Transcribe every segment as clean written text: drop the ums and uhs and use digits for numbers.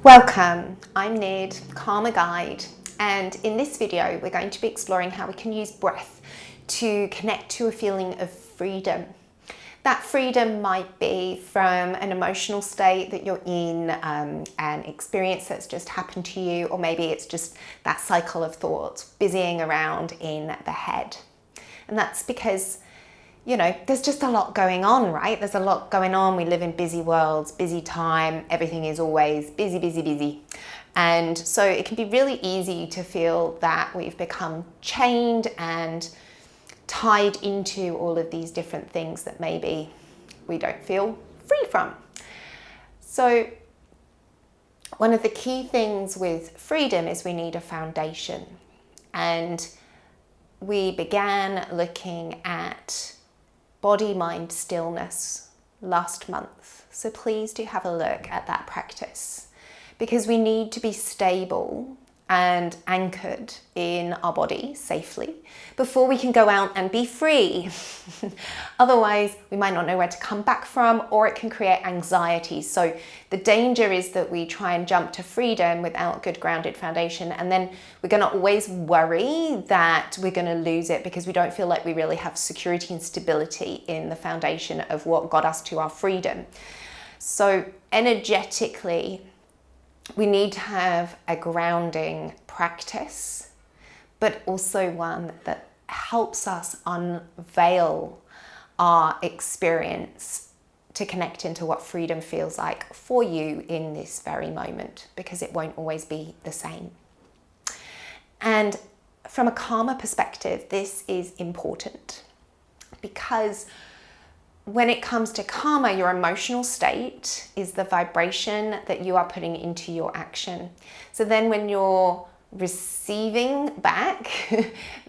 Welcome, I'm Nid, Karma Guide, and in this video we're going to be exploring how we can use breath to connect to a feeling of freedom. That freedom might be from an emotional state that you're in, an experience that's just happened to you, or maybe it's just that cycle of thoughts busying around in the head. And that's because there's just a lot going on, right? There's a lot going on. We live in busy worlds, busy time. Everything is always busy, busy, busy. And so it can be really easy to feel that we've become chained and tied into all of these different things that maybe we don't feel free from. So one of the key things with freedom is we need a foundation. And we began looking at body-mind stillness last month. So please do have a look at that practice, because we need to be stable and anchored in our body safely before we can go out and be free. Otherwise, we might not know where to come back from, or it can create anxiety. So the danger is that we try and jump to freedom without good grounded foundation, and then we're going to always worry that we're going to lose it because we don't feel like we really have security and stability in the foundation of what got us to our freedom. So energetically, we need to have a grounding practice, but also one that helps us unveil our experience to connect into what freedom feels like for you in this very moment, because it won't always be the same. And from a karma perspective, this is important because when it comes to karma, your emotional state is the vibration that you are putting into your action. So then when you're receiving back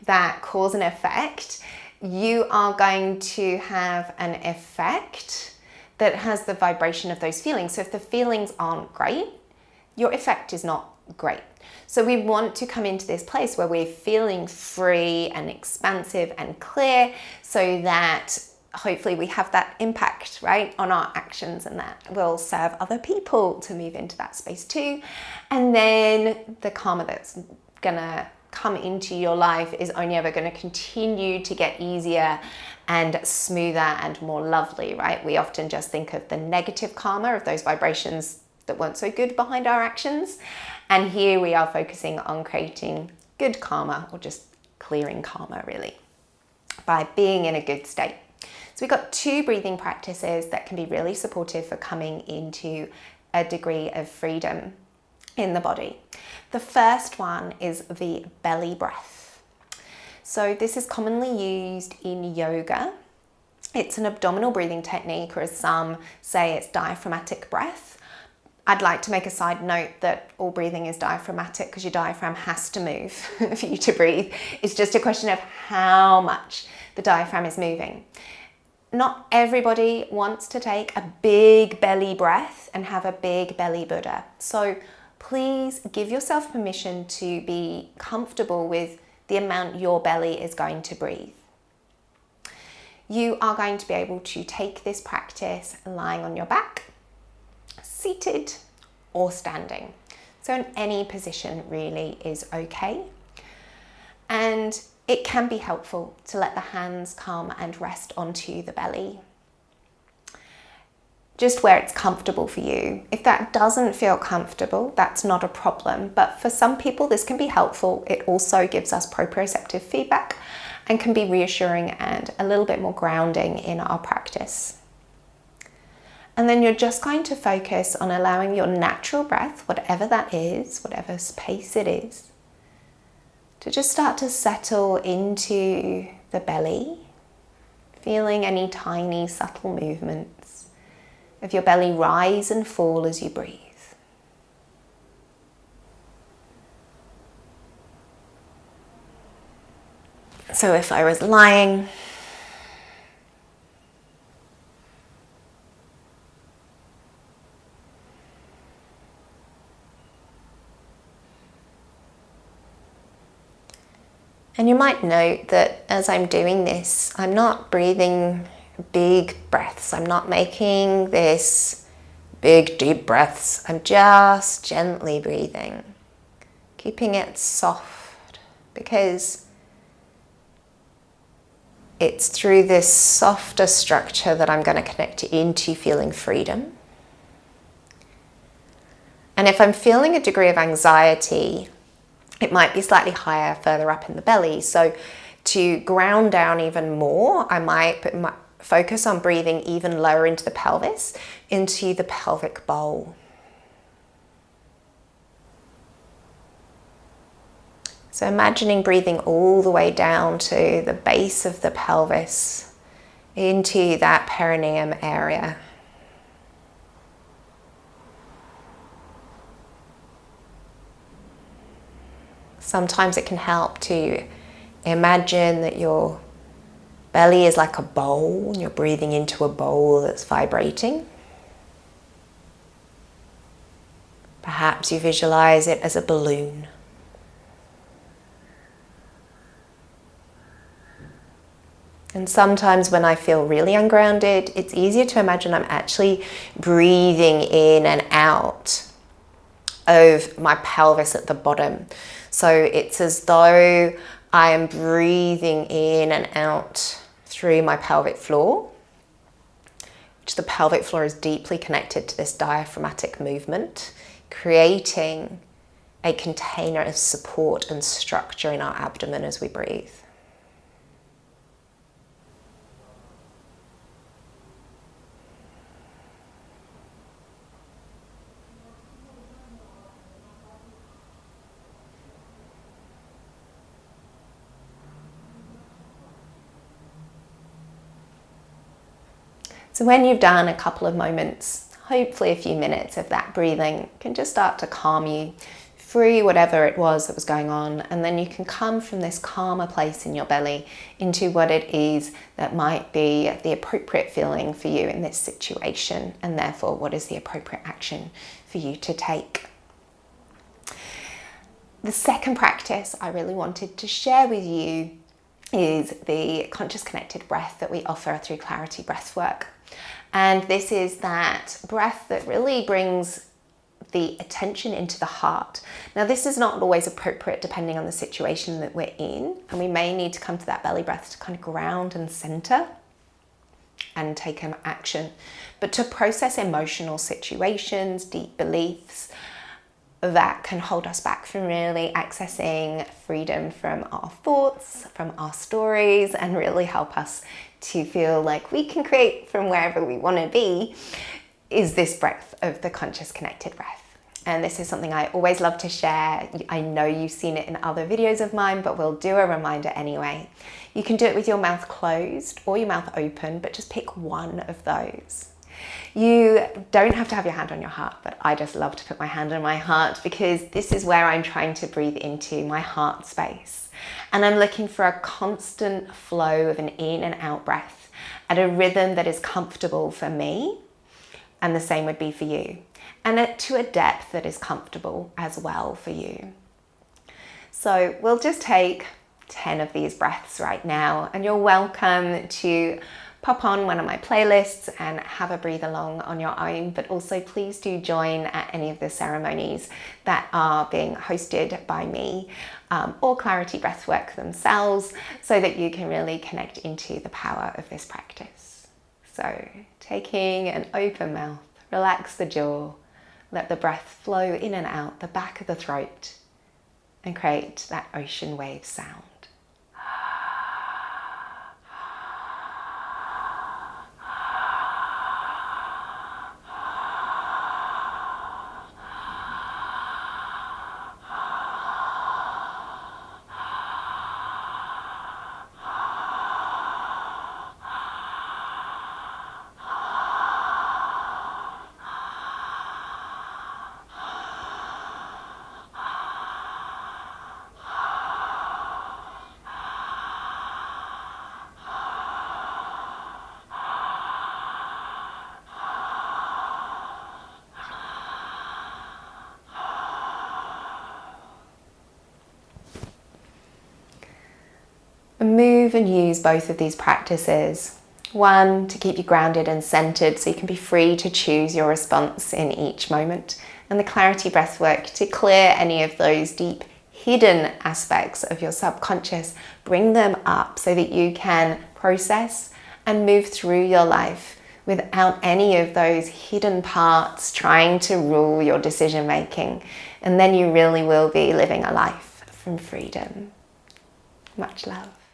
that cause and effect, you are going to have an effect that has the vibration of those feelings. So if the feelings aren't great, your effect is not great. So we want to come into this place where we're feeling free and expansive and clear, so that hopefully we have that impact, right, on our actions, and that will serve other people to move into that space too. And then the karma that's gonna come into your life is only ever going to continue to get easier and smoother and more lovely, right? We often just think of the negative karma, of those vibrations that weren't so good behind our actions. And here we are focusing on creating good karma, or just clearing karma really, by being in a good state. So we've got two breathing practices that can be really supportive for coming into a degree of freedom in the body. The first one is the belly breath. So this is commonly used in yoga. It's an abdominal breathing technique, or as some say, it's diaphragmatic breath. I'd like to make a side note that all breathing is diaphragmatic, because your diaphragm has to move for you to breathe. It's just a question of how much the diaphragm is moving. Not everybody wants to take a big belly breath and have a big belly Buddha. So please give yourself permission to be comfortable with the amount your belly is going to breathe. You are going to be able to take this practice lying on your back, seated or standing. So in any position really is okay. And it can be helpful to let the hands come and rest onto the belly, just where it's comfortable for you. If that doesn't feel comfortable, that's not a problem. But for some people, this can be helpful. It also gives us proprioceptive feedback and can be reassuring and a little bit more grounding in our practice. And then you're just going to focus on allowing your natural breath, whatever that is, whatever pace it is, to just start to settle into the belly, feeling any tiny subtle movements of your belly rise and fall as you breathe. So if I was lying, and you might note that as I'm doing this, I'm not breathing big breaths. I'm not making this big deep breaths. I'm just gently breathing, keeping it soft, because it's through this softer structure that I'm going to connect into feeling freedom. And if I'm feeling a degree of anxiety, it might be slightly higher further up in the belly. So to ground down even more, I might focus on breathing even lower into the pelvis, into the pelvic bowl. So imagining breathing all the way down to the base of the pelvis, into that perineum area. Sometimes it can help to imagine that your belly is like a bowl and you're breathing into a bowl that's vibrating. Perhaps you visualize it as a balloon. And sometimes when I feel really ungrounded, it's easier to imagine I'm actually breathing in and out of my pelvis at the bottom. So it's as though I am breathing in and out through my pelvic floor, which the pelvic floor is deeply connected to this diaphragmatic movement, creating a container of support and structure in our abdomen as we breathe. So when you've done a couple of moments, hopefully a few minutes of that breathing, can just start to calm you, free whatever it was that was going on, and then you can come from this calmer place in your belly into what it is that might be the appropriate feeling for you in this situation, and therefore what is the appropriate action for you to take. The second practice I really wanted to share with you is the conscious connected breath that we offer through Clarity Breathwork. And this is that breath that really brings the attention into the heart. Now, this is not always appropriate depending on the situation that we're in, and we may need to come to that belly breath to kind of ground and center and take an action. But to process emotional situations, deep beliefs, that can hold us back from really accessing freedom from our thoughts, from our stories, and really help us to feel like we can create from wherever we want to be, is this breath of the conscious connected breath. And this is something I always love to share. I know you've seen it in other videos of mine, but we'll do a reminder anyway. You can do it with your mouth closed or your mouth open, but just pick one of those. You don't have to have your hand on your heart, but I just love to put my hand on my heart because this is where I'm trying to breathe into my heart space. And I'm looking for a constant flow of an in and out breath at a rhythm that is comfortable for me, and the same would be for you, and to a depth that is comfortable as well for you. So we'll just take 10 of these breaths right now, and you're welcome to pop on one of my playlists and have a breathe along on your own, but also please do join at any of the ceremonies that are being hosted by me or Clarity Breathwork themselves, so that you can really connect into the power of this practice. So taking an open mouth, relax the jaw, let the breath flow in and out the back of the throat and create that ocean wave sound. Move and use both of these practices One, to keep you grounded and centered so you can be free to choose your response in each moment. And the clarity breath work to clear any of those deep hidden aspects of your subconscious, bring them up so that you can process and move through your life without any of those hidden parts trying to rule your decision making. And then you really will be living a life from freedom. Much love.